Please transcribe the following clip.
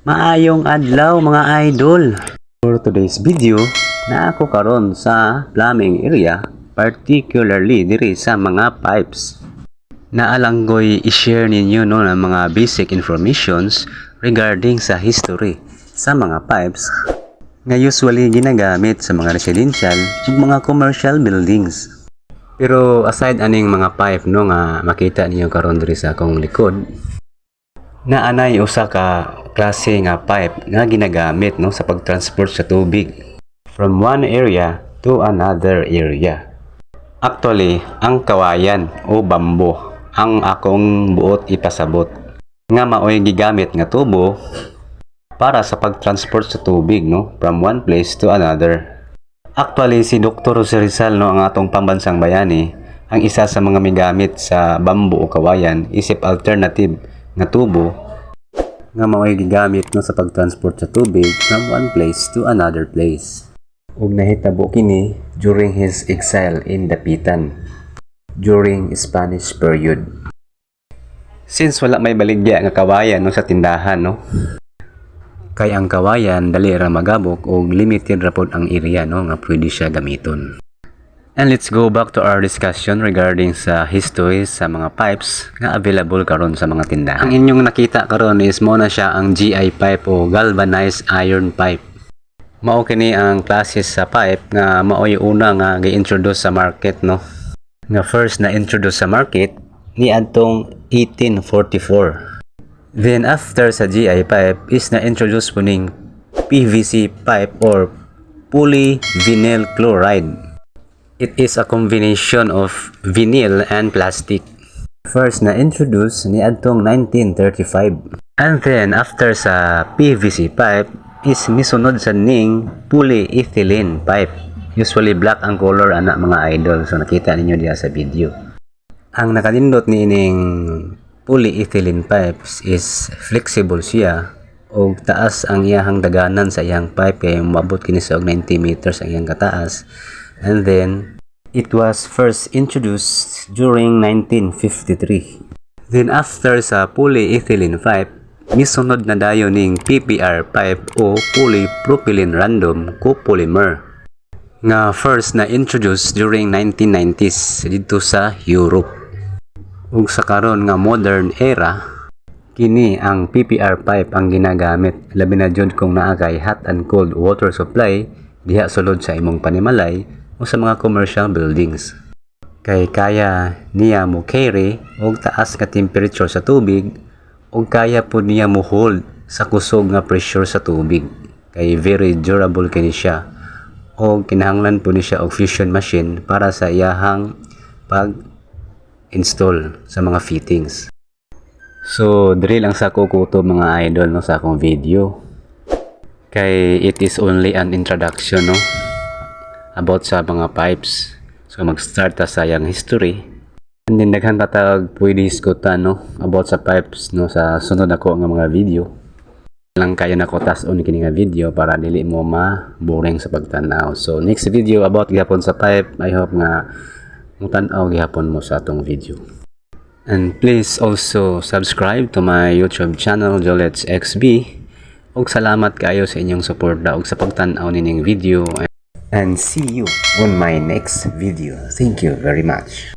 Maayong adlaw mga idol. For today's video, na ako karon sa plumbing area, particularly diri sa mga pipes. Naalanggoy i-share ninyo no ng mga basic informations regarding sa history sa mga pipes nga usually ginagamit sa mga residential ug mga commercial buildings. Pero aside aning mga pipe no nga makita ninyo karon diri sa akong likod, naanay usa ka klase nga pipe nga ginagamit no sa pagtransport sa tubig from one area to another area. Actually, ang kawayan o bambo ang akong buot ipasabot nga maoy gigamit nga tubo para sa pagtransport sa tubig no from one place to another. Actually, si Dr. Jose Rizal no ang atong pambansang bayani, ang isa sa mga migamit sa bambo o kawayan isip alternative nga tubo nga mao'y gigamit no sa pagtransport sa tubig from one place to another place. Ug nahitabo kini during his exile in Dapitan during Spanish period. Since wala may baligya nga kawayan no sa tindahan no, kay ang kawayan dali ra magabok ug limited ra pod ang area no nga pwede siya gamiton. And let's go back to our discussion regarding sa history sa mga pipes nga available karon sa mga tindahan. Ang inyong nakita karon is mo na siya ang GI pipe o galvanized iron pipe. Mao kini ang klase sa pipe nga maoy una nga gi-introduce sa market no. Nga first na introduce sa market ni adtong 1844. Then after sa GI pipe is na introduce po ning PVC pipe or polyvinyl chloride. It is a combination of vinyl and plastic. First na introduce ni adtong 1935. And then after sa PVC pipe is misunod sa ning polyethylene pipe. Usually black ang color ana mga idol. So nakita ninyo diya sa video. Ang nakalindot ni ining polyethylene pipes is flexible siya og taas ang iyahang daganan sa iyang pipe kay moabot kini sa 90 meters ang iyang kataas. And then, it was first introduced during 1953. Then after sa polyethylene pipe, misunod na dayon ning PPR pipe o polypropylene random copolymer nga first na introduced during 1990s dito sa Europe. Ug sa karon nga modern era, kini ang PPR pipe ang ginagamit labi na jud kung naa kay hot and cold water supply diha sulod sa imong panimalay o sa mga commercial buildings. Kay kaya niya mo carry og taas nga temperature sa tubig o kaya po niya mo hold sa kusog nga pressure sa tubig. Kay very durable kini siya o kinahanglan po ni siya og fusion machine para sa iyahang pag-install sa mga fittings. So, diri lang sa kukuto mga idol no sa akong video. Kay it is only an introduction no about sa mga pipes. So mag-start ta sa yang history. And then daghan pa tag pwede diskutan no about sa pipes no sa sunod ako nga mga video. Lang kayo nako tas-on kini nga video para dili mo ma-boring sa pagtan-aw. So next video about gihapon sa pipe, I hope nga mutan-aw gihapon mo sa atong video. And please also subscribe to my YouTube channel Jolets XB. Og salamat kayo sa inyong suporta og sa pagtan-aw nining video. And see you on my next video. Thank you very much.